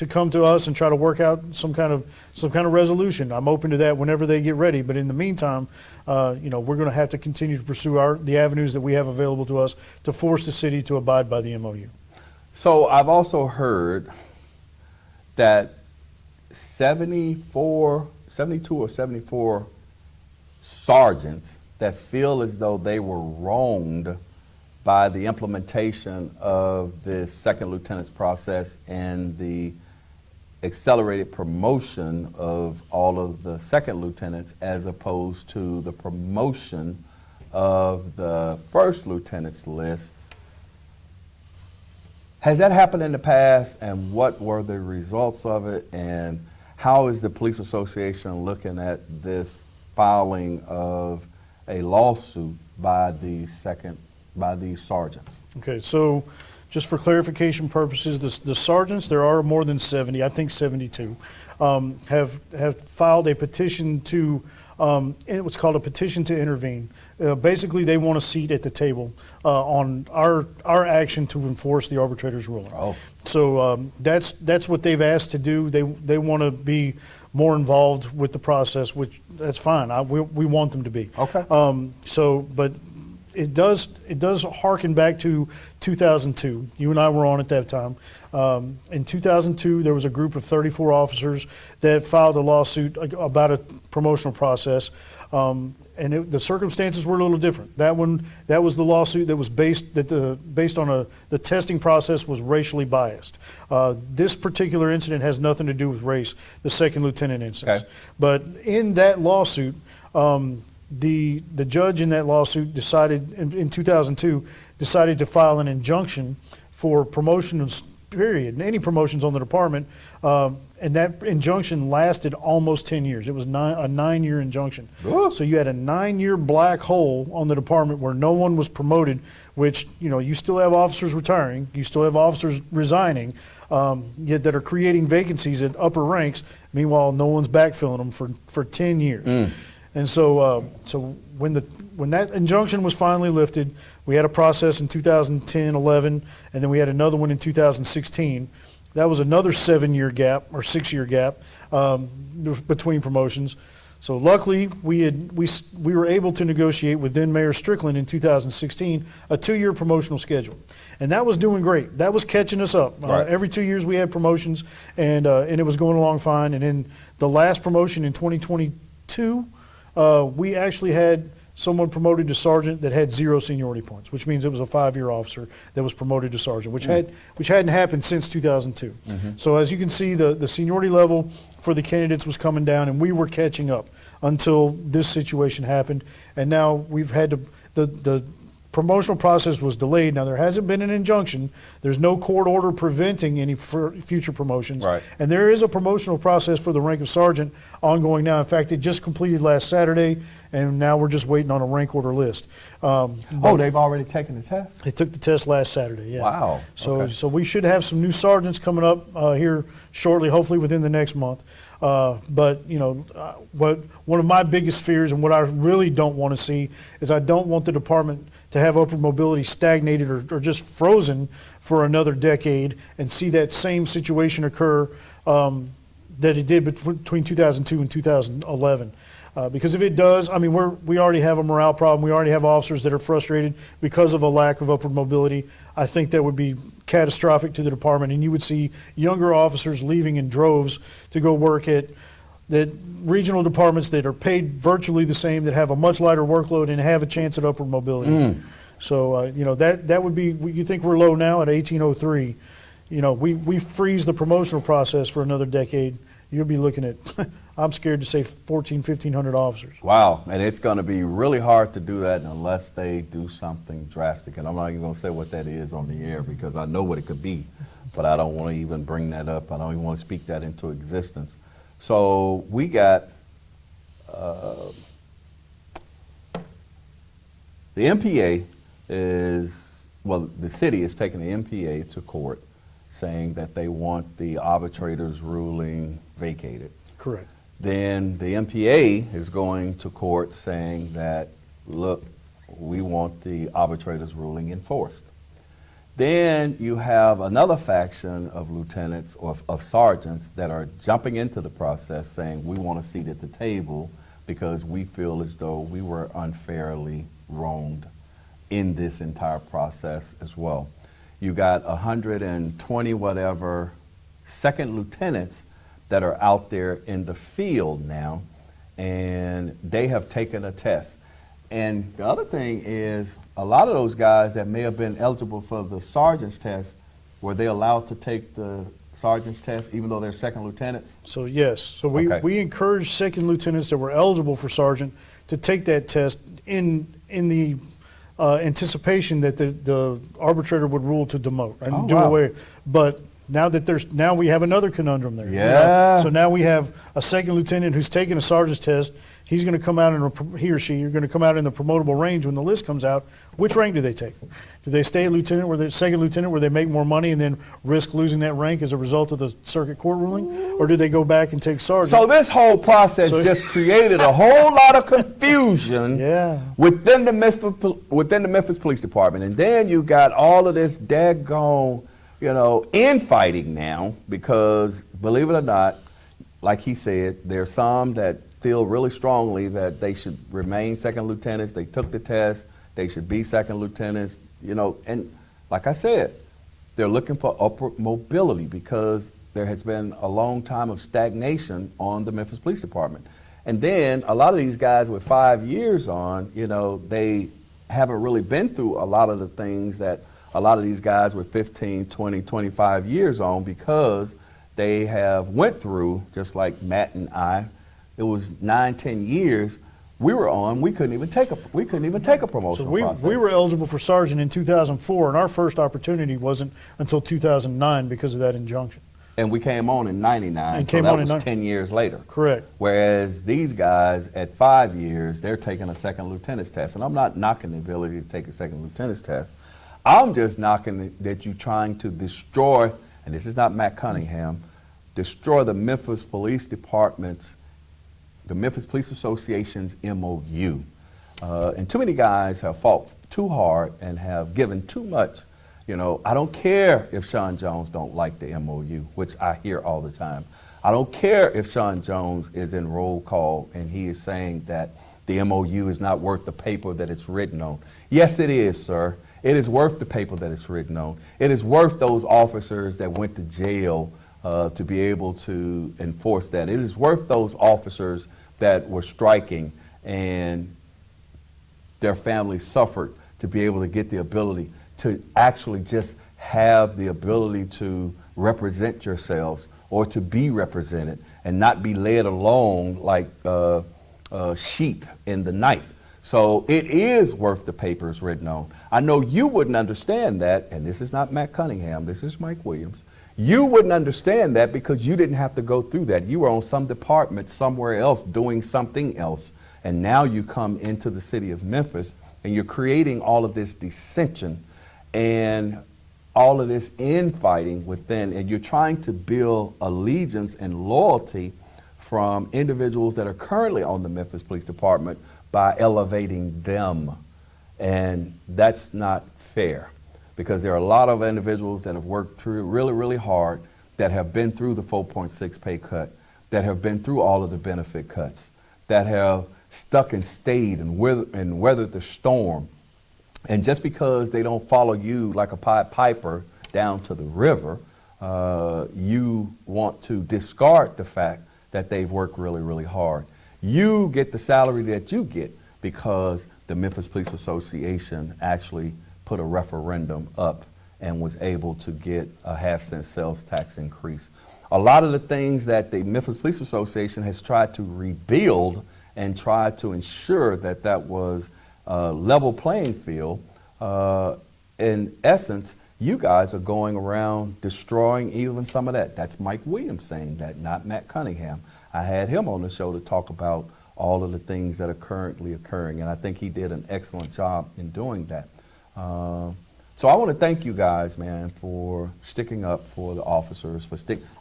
come to us and try to work out some kind of resolution, I'm open to that whenever they get ready. But in the meantime, we're going to have to continue to pursue the avenues that we have available to us to force the city to abide by the MOU. So I've also heard that 72 or 74 sergeants that feel as though they were wronged by the implementation of this second lieutenant's process and the accelerated promotion of all of the second lieutenants as opposed to the promotion of the first lieutenant's list. Has that happened in the past, and what were the results of it, and how is the Police Association looking at this filing of a lawsuit by the sergeants? Okay, so just for clarification purposes, the sergeants, there are more than 70, I think 72, have filed a petition to, what's called a petition to intervene. Basically, they want a seat at the table on our action to enforce the arbitrator's ruling. Oh. So that's what they've asked to do. They want to be more involved with the process, which that's fine. We want them to be. Okay. But it does harken back to 2002. You and I were on at that time. In 2002, there was a group of 34 officers that filed a lawsuit about a promotional process. And the circumstances were a little different. That was the lawsuit that was based on the testing process was racially biased. This particular incident has nothing to do with race, the second lieutenant incident. Okay. But in that lawsuit, the judge in that lawsuit decided in 2002 decided to file an injunction for promotions, period, any promotions on the department. And that injunction lasted almost 10 years. It was a 9-year injunction. Ooh. So So you had a 9-year black hole on the department where no one was promoted, which, you still have officers retiring, you still have officers resigning, yet that are creating vacancies at upper ranks. Meanwhile, no one's backfilling them for 10 years. And so when that injunction was finally lifted, we had a process in 2010, 11, and then we had another one in 2016. That was another 7-year gap or 6-year gap between promotions. So luckily, we were able to negotiate with then Mayor Strickland in 2016 a 2-year promotional schedule, and that was doing great. That was catching us up. Right. Every 2 years we had promotions, and it was going along fine. And in the last promotion in 2022, we actually had someone promoted to sergeant that had 0 seniority points, which means it was a 5-year officer that was promoted to sergeant, which hadn't happened since 2002. So as you can see, the seniority level for the candidates was coming down, and we were catching up until this situation happened. And now we've had to, the promotional process was delayed. Now there hasn't been an injunction. There's no court order preventing any future promotions. Right. And there is a promotional process for the rank of sergeant ongoing now. In fact, it just completed last Saturday, and now we're just waiting on a rank order list. They've already taken the test? They took the test last Saturday, yeah. Wow. So, Okay. so we should have some new sergeants coming up here shortly, hopefully within the next month. But you know, one of my biggest fears and what I really don't want to see is I don't want the department to have upward mobility stagnated or just frozen for another decade and see that same situation occur that it did between 2002 and 2011. Because if it does, I mean, we already have a morale problem. We already have officers that are frustrated because of a lack of upward mobility. I think that would be catastrophic to the department, and you would see younger officers leaving in droves to go work at regional departments that are paid virtually the same, that have a much lighter workload and have a chance at upward mobility. So, you know, that would be, you think we're low now at 1803. You know, we freeze the promotional process for another decade. You'll be looking at, I'm scared to say 1,500 officers. Wow, and it's going to be really hard to do that unless they do something drastic. And I'm not even going to say what that is on the air because I know what it could be, but I don't want to even bring that up. I don't even want to speak that into existence. So we got the MPA is, well, the city is taking the MPA to court saying that they want the arbitrator's ruling vacated. Correct. Then the MPA is going to court saying that, look, we want the arbitrator's ruling enforced. Then you have another faction of lieutenants or of sergeants that are jumping into the process saying we want a seat at the table because we feel as though we were unfairly wronged in this entire process as well. You got 120 whatever second lieutenants that are out there in the field now, and they have taken a test. And the other thing is, a lot of those guys that may have been eligible for the sergeant's test, were they allowed to take the sergeant's test even though they're second lieutenants? So yes, so we encourage second lieutenants that were eligible for sergeant to take that test in the anticipation that the arbitrator would rule to demote and do away. But now we have another conundrum there. Yeah. So now we have a second lieutenant who's taking a sergeant's test. He's going to come out he or she are going to come out in the promotable range when the list comes out. Which rank do they take? Do they stay at lieutenant, where they're second lieutenant, where they make more money and then risk losing that rank as a result of the circuit court ruling, or do they go back and take sergeant? So this whole process just created a whole lot of confusion within the Memphis Police Department, and then you got all of this daggone, infighting now because, believe it or not, like he said, there's some that feel really strongly that they should remain second lieutenants. They took the test. They should be second lieutenants, and like I said, they're looking for upward mobility because there has been a long time of stagnation on the Memphis Police Department. And then a lot of these guys with 5 years on, they haven't really been through a lot of the things that a lot of these guys with 15, 20, 25 years on, because they have went through, just like Matt and I, it was 9, 10 years we were on. We couldn't even take a promotional process. So we were eligible for sergeant in 2004, and our first opportunity wasn't until 2009 because of that injunction. And we came on in 99, and so that was 10 years later. Correct. Whereas these guys at 5 years, they're taking a second lieutenant's test. And I'm not knocking the ability to take a second lieutenant's test. I'm just knocking that you're trying to destroy, and this is not Matt Cunningham, destroy the Memphis Police Department's, the Memphis Police Association's MOU. And too many guys have fought too hard and have given too much You know, I don't care if Sean Jones don't like the MOU, which I hear all the time. I don't care if Sean Jones is in roll call and he is saying that the MOU is not worth the paper that it's written on. Yes, it is, sir. It is worth the paper that it's written on. It is worth those officers that went to jail to be able to enforce that. It is worth those officers that were striking and their families suffered to be able to get the ability to actually just have the ability to represent yourselves or to be represented and not be led along like sheep in the night. So it is worth the paper it's written on. I know you wouldn't understand that, and this is not Matt Cunningham, this is Mike Williams. You wouldn't understand that because you didn't have to go through that. You were on some department somewhere else doing something else, and now you come into the city of Memphis and you're creating all of this dissension and all of this infighting within, and you're trying to build allegiance and loyalty from individuals that are currently on the Memphis Police Department by elevating them. And that's not fair, because there are a lot of individuals that have worked through really, really hard, that have been through the 4.6 pay cut, that have been through all of the benefit cuts, that have stuck and stayed and weathered the storm. And just because they don't follow you like a Pied Piper down to the river, you want to discard the fact that they've worked really, really hard. You get the salary that you get because the Memphis Police Association actually put a referendum up and was able to get a half-cent sales tax increase. A lot of the things that the Memphis Police Association has tried to rebuild and tried to ensure that that was a level playing field, in essence, you guys are going around destroying even some of that. That's Mike Williams saying that, not Matt Cunningham. I had him on the show to talk about all of the things that are currently occurring, and I think he did an excellent job in doing that. So I want to thank you guys, man, for sticking up for the officers.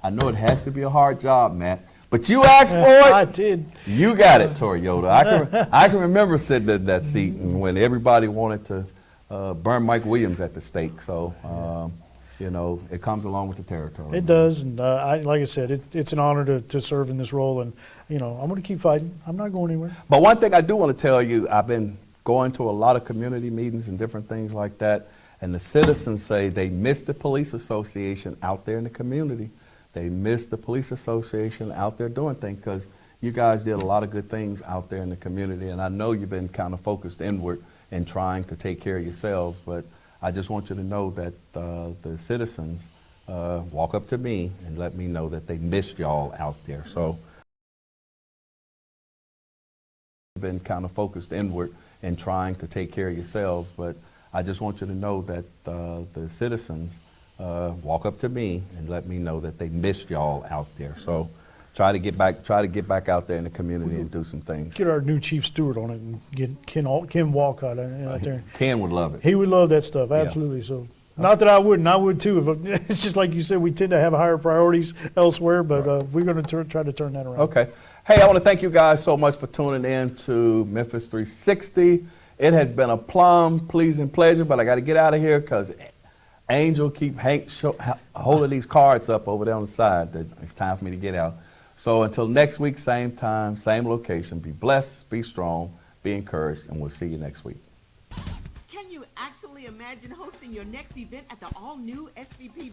I know it has to be a hard job, Matt, but you asked for it. I did. You got it, Toyota. I can remember sitting in that seat and when everybody wanted to burn Mike Williams at the stake. So, you know, it comes along with the territory. It does, and like I said, it's an honor to serve in this role, and you know, I'm going to keep fighting. I'm not going anywhere. But one thing I do want to tell you, I've been going to a lot of community meetings and different things like that, and the citizens say they miss the police association out there in the community. They miss the police association out there doing things, because you guys did a lot of good things out there in the community, and I know you've been kind of focused inward and trying to take care of yourselves, but I just want you to know that the citizens walk up to me and let me know that they missed y'all out there. So you've been kind of focused inward and trying to take care of yourselves, but I just want you to know that the citizens walk up to me and let me know that they missed y'all out there. So try to get back out there in the community and do some things. Get our new chief steward on it and get Ken Walcott out there. Ken would love it. He would love that stuff, absolutely. Yeah. So, not that I wouldn't, I would too. It's just like you said, we tend to have higher priorities elsewhere, but we're going to try to turn that around. Okay. Hey, I want to thank you guys so much for tuning in to Memphis 360. It has been a plum pleasing pleasure, but I got to get out of here because Angel keep holding these cards up over there on the side. It's time for me to get out. So until next week, same time, same location, be blessed, be strong, be encouraged, and we'll see you next week. Can you actually imagine hosting your next event at the all-new SVP